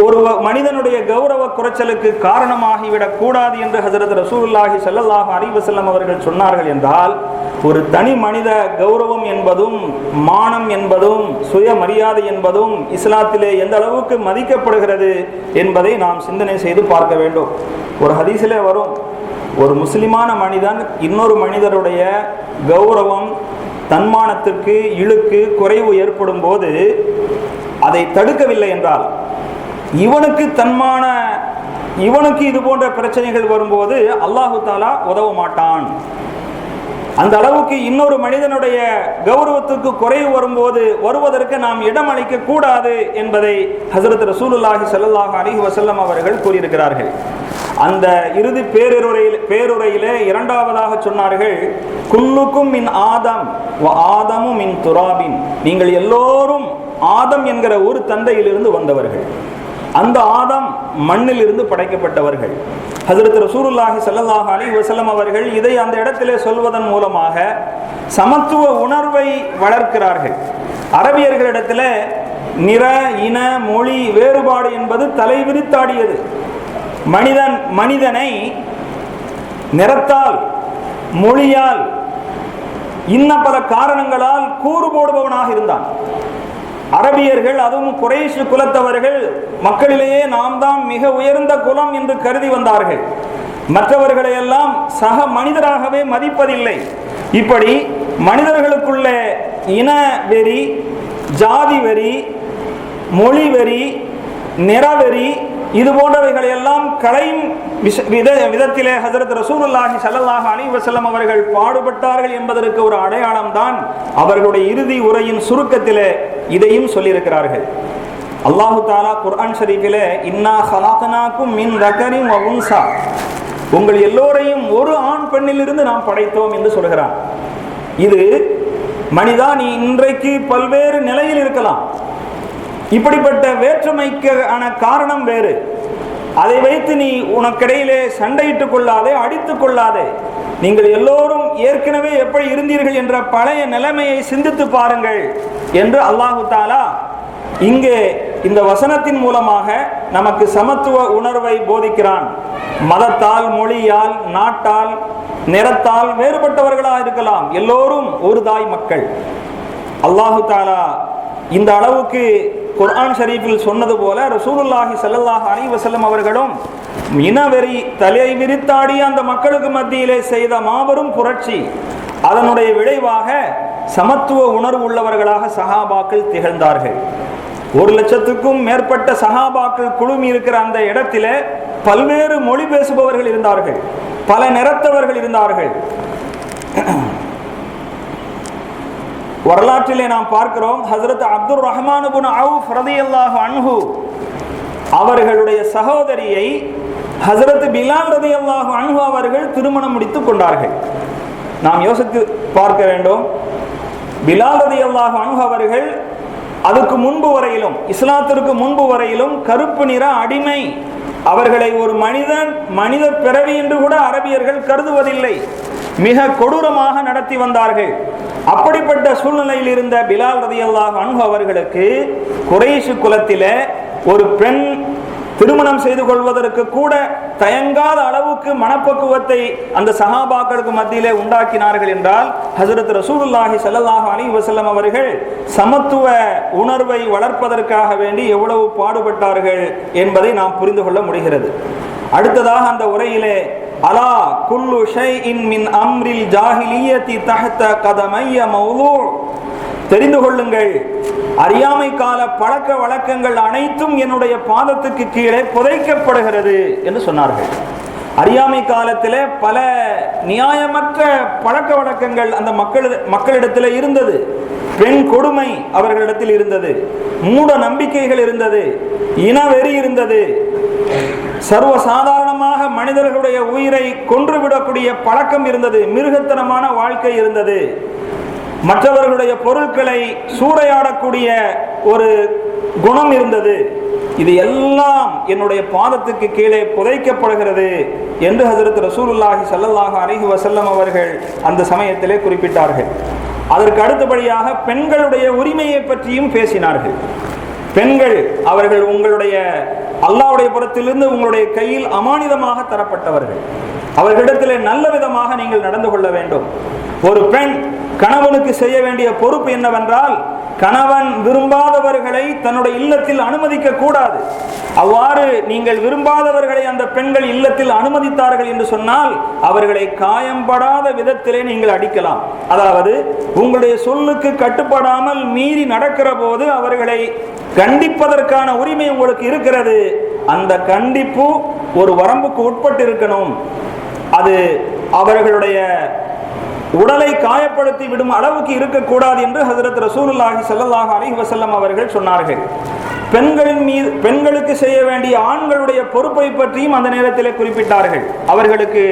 [SPEAKER 1] ஒரு மனிதனுடைய கௌரவ குறைச்சலுக்கு காரணமாகிவிடக் கூடாது என்று ஹஜ்ரத் ரசூலுல்லாஹி ஸல்லல்லாஹு அலைஹி வஸல்லம் அவர்கள் சொன்னார்கள் என்றால், ஒரு தனி மனித கௌரவம் என்பதும் மானம் என்பதும் சுயமரியாதை என்பதும் இஸ்லாத்திலே எந்த அளவுக்கு மதிக்கப்படுகிறது என்பதை நாம் சிந்தனை செய்து பார்க்க வேண்டும். ஒரு ஹதீஸிலே வரும், ஒரு முஸ்லிமான மனிதன் இன்னொரு மனிதருடைய கௌரவம் தன்மானத்திற்கு இழுக்கு குறைவு ஏற்படும் போது அதை தடுக்கவில்லை என்றால், இவனுக்கு இது போன்ற பிரச்சனைகள் வரும்போது அல்லாஹு தாலா உதவ மாட்டான். அந்த அளவுக்கு இன்னொரு மனிதனுடைய கௌரவத்துக்கு குறைவு வருவதற்கு நாம் இடம் அளிக்க கூடாது என்பதை ஹஸரத் ரசூலுல்லாஹி ஸல்லல்லாஹு அலைஹி வஸல்லம் அவர்கள் கூறியிருக்கிறார்கள். அந்த இறுதி பேருரையிலே இரண்டாவதாக சொன்னார்கள், குல்லுக்கும் மின் ஆதம் வ ஆதமு மின் துராபின். நீங்கள் எல்லோரும் ஆதம் என்கிற ஒரு தந்தையிலிருந்து வந்தவர்கள். அந்த ஆதம் மண்ணில் இருந்து படைக்கப்பட்டவர்கள். ஹஜ்ரத் ரசூலுல்லாஹி ஸல்லல்லாஹு அலைஹி வஸல்லம் அவர்கள் இதை அந்த இடத்திலே சொல்வதன் மூலமாக சமத்துவ உணர்வை வளர்க்கிறார்கள். அரபியர்களிடத்தில் நிற இன மொழி வேறுபாடு என்பது தலைவிரித்தாடியது. மனிதனை நிறத்தால் மொழியால் இன்ன பல காரணங்களால் கூறு போடுபவனாக இருந்தான். அரபியர்கள், அதுவும் குறைஷ் குலத்தவர்கள், மக்களிலேயே நாம் தான் மிக உயர்ந்த குலம் என்று கருதி வந்தார்கள். மற்றவர்களை எல்லாம் சக மனிதராகவே மதிப்பதில்லை. இப்படி மனிதர்களுக்குள்ளே இன வெறி, ஜாதி வெறி, மொழி வெறி, நிறவெறி இது போன்றவைகளை எல்லாம் களையும் விதத்திலே ஹஜ்ரத் ரசூலுல்லாஹி ஸல்லல்லாஹு அலைஹி வஸல்லம் அவர்கள் பாடுபட்டார்கள் என்பதற்கு ஒரு அடையாளம் தான் அவர்களுடைய இறுதி உரையின் சுருக்கத்திலே இதையும் சொல்லியிருக்கிறார்கள். அல்லாஹு தஆலா குர்ஆன் ஷரீஃபிலே இன்னா ஹலக்னாக்கும் மின் தகரின் வ உன்ஸா, உங்கள் எல்லோரையும் ஒரு ஆண் பெண்ணிலிருந்து நாம் படைத்தோம் என்று சொல்கிறான். இது மனிதா, நீ இன்றைக்கு பல்வேறு நிலையில் இருக்கலாம். இப்படிப்பட்ட வேற்றுமைக்கான காரணம் வேறு. அதை வைத்து நீ உனக்கிடையிலே சண்டையிட்டுக் கொள்ளாதே, அடித்துக் கொள்ளாதே. நீங்கள் எல்லோரும் ஏற்கனவே எப்படி இருந்தீர்கள் என்ற பழைய நிலைமையை சிந்தித்து பாருங்கள் என்று அல்லாஹு தஆலா இங்கே இந்த வசனத்தின் மூலமாக நமக்கு சமத்துவ உணர்வை போதிக்கிறான். மதத்தால், மொழியால், நாட்டால், நிறத்தால் வேறுபட்டவர்களாக இருக்கலாம், எல்லோரும் ஒரு தாய் மக்கள். அல்லாஹு தஆலா இந்த அளவுக்கு குர்ஆன் ஷரீஃபில் சொன்னது போல ரசூலுல்லாஹி ஸல்லல்லாஹு அலைஹி வஸல்லம் அவர்களும் இனவெறி தலை விரித்தாடிய அந்த மக்களுக்கு மத்தியிலே செய்த மாபெரும் புரட்சி, அதனுடைய விளைவாக சமத்துவ உணர்வு உள்ளவர்களாக சஹாபாக்கள் திகழ்ந்தார்கள். 1,00,000க்கும் மேற்பட்ட சஹாபாக்கள் குழுமி இருக்கிற அந்த இடத்திலே பல்வேறு மொழி பேசுபவர்கள் இருந்தார்கள், பல நிறத்தவர்கள் இருந்தார்கள். வரலாற்றிலே நாம் பார்க்கிறோம், ஹஜ்ரத் அப்துர் ரஹ்மான் இப்னு அவுஃப் ரலியல்லாஹு அன்ஹு அவர்களுடைய சகோதரியை ஹஜ்ரத் பிலால் ரலியல்லாஹு அன்ஹு அவர்கள் திருமணம் முடித்துக் கொண்டார்கள். நாம் யோசித்து பார்க்க வேண்டும். பிலால் ரலியல்லாஹு அன்ஹு அவர்கள் அதுக்கு முன்பு வரையிலும், இஸ்லாத்திற்கு முன்பு வரையிலும் கருப்பு நிற அடிமை, அவர்களை ஒரு மனித பிறவி என்று கூட அரபியர்கள் கருதுவதில்லை, மிக கொடூரமாக நடத்தி வந்தார்கள். அப்படிப்பட்ட சூழ்நிலையில் இருந்த பிலால் ரலியல்லாஹு அன்ஹு அவர்களுக்கு குறைஷ் குலத்திலே ஒரு பெண் திருமணம் செய்து கொள்வதற்கு கூட தயங்காத அளவுக்கு மனப்பக்குவத்தை அந்த சஹாபாக்களுக்கு மத்தியிலே உண்டாக்கினார்கள் என்றால் ஹஜ்ரத் ரசூலுல்லாஹி ஸல்லல்லாஹு அலைஹி வஸல்லம் அவர்கள் சமத்துவ உணர்வை வளர்ப்பதற்காக வேண்டி எவ்வளவு பாடுபட்டார்கள் என்பதை நாம் புரிந்து கொள்ள முடிகிறது. அடுத்ததாக அந்த உரையிலே அலா குல்லு ஷைஇன் மின் அம்ரில் ஜாஹிலியத்தி தஹ்த கதமைய மௌலூ, தெரிந்து கொள்ளுங்கள், அறியாமை கால பழக்க வழக்கங்கள் அனைத்தும் என்னுடைய பாதத்துக்கு கீழே புதைக்கப்படுகிறது என்று சொன்னார்கள். அறியாமை காலத்திலே பல நியாயமற்ற பழக்க வழக்கங்கள் அந்த மக்களிடத்தில் இருந்தது. பெண் கொடுமை அவர்களிடத்தில் இருந்தது, மூட நம்பிக்கைகள் இருந்தது, இனவெறி இருந்தது, சர்வசாதாரணமாக மனிதர்களுடைய உயிரை கொன்றுவிடக்கூடிய பழக்கம் இருந்தது, மிருகத்தனமான வாழ்க்கை இருந்தது, மற்றவர்களுடைய பொருட்களை சூறையாடக்கூடிய ஒரு குணம் இருந்தது. இது எல்லாம் என்னுடைய பாதத்துக்கு கீழே புதைக்கப்படுகிறது என்று ஹஜ்ரத் ரசூலுல்லாஹி ஸல்லல்லாஹு அலைஹி வஸல்லம் அவர்கள் அந்த சமயத்திலே குறிப்பிட்டார்கள். அதற்கு அடுத்தபடியாக பெண்களுடைய உரிமையை பற்றியும் பேசினார்கள். பெண்கள் அவர்கள் உங்களுடைய அல்லாஹ்வுடைய புறத்திலிருந்து உங்களுடைய கையில் அமானிதமாக தரப்பட்டவர்கள், அவர்களிடத்திலே நல்ல விதமாக நீங்கள் நடந்து கொள்ள வேண்டும். ஒரு பெண் கணவனுக்கு செய்ய வேண்டிய பொறுப்பு என்னவென்றால், கணவன் விரும்பாதவர்களை தன்னுடைய இல்லத்தில் அனுமதிக்க கூடாது. அவ்வாறு நீங்கள் விரும்பாதவர்களை அந்த பெண்கள் இல்லத்தில் அனுமதித்தார்கள் என்று சொன்னால் அவர்களை காயம்படாத விதத்திலே நீங்கள் அடிக்கலாம். அதாவது உங்களுடைய சொல்லுக்கு கட்டுப்படாமல் மீறி நடக்கிற போது அவர்களை கண்டிப்பதற்கான உரிமை உங்களுக்கு இருக்கிறது. அந்த கண்டிப்பு ஒரு வரம்புக்கு உட்பட்டு இருக்கணும். அது அவர்களுடைய உடலை காயப்படுத்தி விடும் அளவுக்கு இருக்கக்கூடாது என்று ஹஜ்ரத் ரசூலுல்லாஹி ஸல்லல்லாஹு அலைஹி வஸல்லம் அவர்கள் சொன்னார்கள். பெண்களுக்கு செய்ய வேண்டிய ஆண்களுடைய பொறுப்பை பற்றியும் அந்த நேரத்தில் குறிப்பிட்டார்கள். அவர்களுக்கு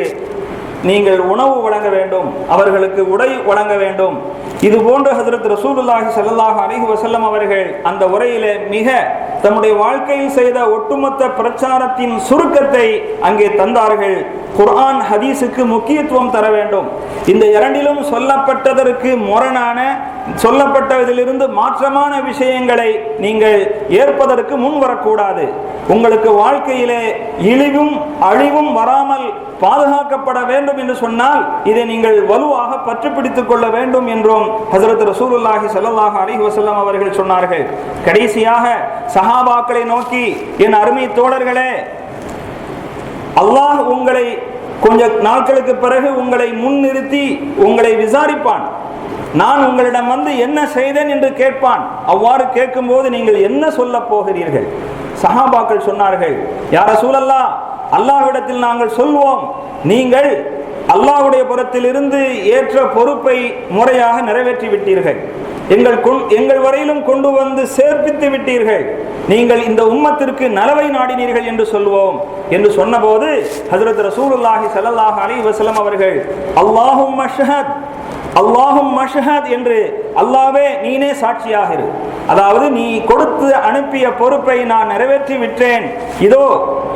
[SPEAKER 1] நீங்கள் உணவு வழங்க வேண்டும், அவர்களுக்கு உடை வழங்க வேண்டும். இது போன்ற ஹஜ்ரத் ரசூலுல்லாஹி ஸல்லல்லாஹு அலைஹி வஸல்லம் அவர்கள் அந்த உரையிலே மிக தம்முடைய வாழ்க்கையில் செய்த ஒட்டுமொத்த பிரச்சாரத்தின் சுருக்கத்தை அங்கே தந்தார்கள். குர்ஆன் ஹதீஸுக்கு முக்கியத்துவம் தர வேண்டும். இந்த இரண்டிலும் சொல்லப்பட்டதற்கு முரணான, சொல்லப்பட்டதிலிருந்து மாற்றமான விஷயங்களை நீங்கள் ஏற்பதற்கு முன் வரக்கூடாது. உங்களுக்கு வாழ்க்கையிலே இழிவும் அழிவும் வராமல் பாதுகாக்கப்பட வேண்டும் என்று சொன்னால் இதை நீங்கள் வலுவாக பற்றி பிடித்துக் கொள்ள வேண்டும் என்றும் ஹஜ்ரத் ரசூலுல்லாஹி ஸல்லல்லாஹு அலைஹி வஸல்லம் அவர்கள் சொன்னார்கள். கடைசியாக சஹாபாக்களை நோக்கி, என் அருமை தோழர்களே, அல்லாஹ் உங்களை கொஞ்ச நாட்களுக்கு பிறகு உங்களை முன்னிறுத்தி உங்களை விசாரிப்பான். நான் உங்களிடம் வந்து என்ன செய்தேன் என்று கேட்பான். அவ்வாறு கேட்கும்போது நீங்கள் என்ன சொல்ல போகிறீர்கள்? சஹாபாக்கள் சொன்னார்கள், யா ரசூலல்லாஹ், அல்லாஹ்விடத்தில் நாங்கள் சொல்வோம், நீங்கள் அல்லாஹ்வுடைய புறத்திலிருந்து ஏற்ற பொறுப்பை முறையாக நிறைவேற்றி விட்டீர்கள், எங்கள் வரையிலும் கொண்டு வந்து சேர்ப்பித்து விட்டீர்கள், நீங்கள் இந்த உம்மத்திற்கு நலவை நாடினீர்கள் என்று சொல்வோம் என்று சொன்னபோது ஹஜ்ரத் ரசூலுல்லாஹி ஸல்லல்லாஹு அலைஹி வஸல்லம் அவர்கள் அல்லாஹும்ம ஷஹத், அல்லாஹும்ம ஷஹத் என்று, அல்லாஹ்வே நீனே சாட்சியாக இரு, அதாவது நீ கொடுத்து அனுப்பிய பொறுப்பை நான் நிறைவேற்றி விட்டேன், இதோ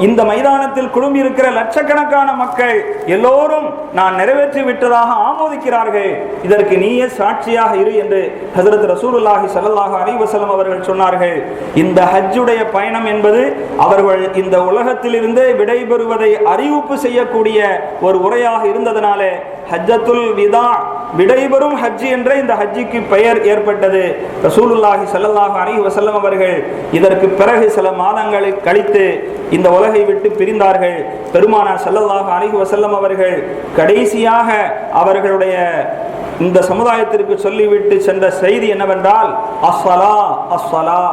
[SPEAKER 1] இந்த மைதானத்தில் குழுமி இருக்கிற லட்சக்கணக்கான மக்கள் எல்லோரும் நான் நிறைவேற்றி விட்டதாக ஆமோதிக்கிறார்கள், இதற்கு நீயே சாட்சியாக இரு என்று ஹஜ்ரத் ரசூலுல்லாஹி ஸல்லல்லாஹு அலைஹி வஸல்லம் அவர்கள் சொன்னார்கள். இந்த ஹஜ்ஜுடைய பயணம் என்பது அவர்கள் இந்த உலகத்திலிருந்தே விடைபெறுவதை அறிவிப்பு செய்யக்கூடிய ஒரு உரையாக இருந்ததனாலே ஹஜ்ஜத்துல் விதா, விடைபெறும் ஹஜ் என்ற இந்த ஹஜ்ஜுக்கு பெயர் ஏற்பட்டது. ரசூலுல்லாஹி ஸல்லல்லாஹு அலைஹி வஸல்லம் அவர்கள் இதற்கு பிறகு சில மாதங்களை கழித்து இந்த உலகை விட்டு பிரிந்தார்கள். பெருமானார் ஸல்லல்லாஹு அலைஹி வஸல்லம் அவர்கள் கடைசியாக அவர்களுடைய இந்த சமுதாயத்திற்கு சொல்லிவிட்டு சென்ற செய்தி என்னவென்றால், அஸ்ஸலா அஸ்ஸலா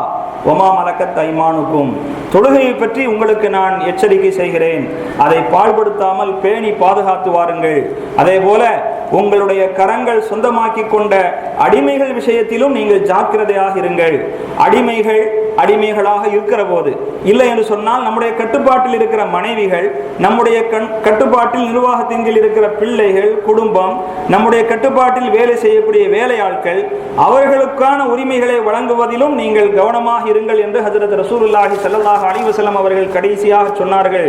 [SPEAKER 1] வமா மலக்கத் ஐமானுக்கும், தொழுகையை பற்றி உங்களுக்கு நான் எச்சரிக்கை செய்கிறேன், அதை பாழ்படுத்தாமல் பேணி பாதுகாத்து வாருங்கள். அதே போல உங்களுடைய கரங்கள் சொந்தமாக்கி கொண்ட அடிமைகள் விஷயத்திலும் நீங்கள் ஜாக்கிரதையாக இருங்கள். அடிமைகளாக இருக்கிற போது, இல்லை என்று சொன்னால் நம்முடைய கட்டுப்பாட்டில் இருக்கிற மனைவிகள், நம்முடைய கட்டுப்பாட்டில் நிர்வாகத்தின் கீழ் இருக்கிற பிள்ளைகள், குடும்பம், நம்முடைய கட்டுப்பாட்டில் வேலை செய்யக்கூடிய வேலையாட்கள், அவர்களுக்கான உரிமைகளை வழங்குவதிலும் நீங்கள் கவனமாக இருங்கள் என்று ஹஜ்ரத் ரசூலுல்லாஹி ஸல்லல்லாஹு அலைஹி வஸல்லம் அவர்கள் கடைசியாக சொன்னார்கள்.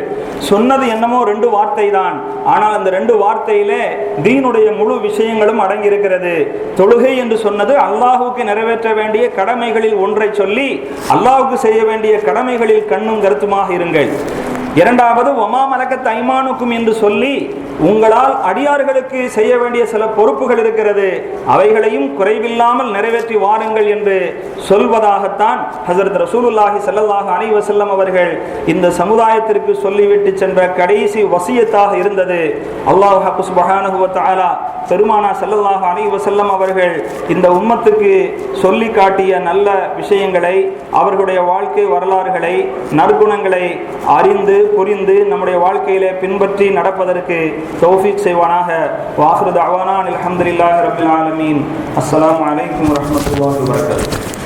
[SPEAKER 1] சொன்னது என்னமோ 2 வார்த்தை தான், ஆனால் அந்த 2 வார்த்தையிலே தீனுடைய முழு விஷயங்களும் அடங்கியிருக்கிறது. தொழுகை என்று சொன்னது அல்லாஹுக்கு நிறைவேற்ற வேண்டிய கடமைகளில் ஒன்றை சொல்லி அல்லாஹுக்கு செய்ய வேண்டிய கடமைகளில் கண்ணும் கருத்துமாக இருங்கள். இரண்டாவது வமா மலக்கத் ஐமானுக்கும் என்று சொல்லி உங்களால் அடியார்களுக்கு செய்ய வேண்டிய சில பொறுப்புகள் இருக்கிறது, அவைகளையும் குறைவில்லாமல் நிறைவேற்றி வாருங்கள் என்று சொல்வதாகத்தான் ஹஜ்ரத் ரசூலுல்லாஹி ஸல்லல்லாஹு அலைஹி வஸல்லம் அவர்கள் இந்த சமுதாயத்திற்கு சொல்லிவிட்டு சென்ற கடைசி வசியத்தாக இருந்தது. அல்லாஹ் சுப்ஹானஹு வ தஆலா பெருமானார் ஸல்லல்லாஹு அலைஹி வஸல்லம் அவர்கள் இந்த உம்மத்துக்கு சொல்லி காட்டிய நல்ல விஷயங்களை, அவர்களுடைய வாழ்க்கை வரலாறுகளை, நற்குணங்களை அறிந்து புரிந்து நம்முடைய வாழ்க்கையிலே பின்பற்றி நடப்பதற்கு தௌஃபீக் செய்வானாக. வாஹிரு தஅவானா அல்ஹம்துலில்லாஹி ரப்பில் ஆலமீன். அஸ்ஸலாமு அலைக்கும் வரஹ்மத்துல்லாஹி வபரகாத்துஹு.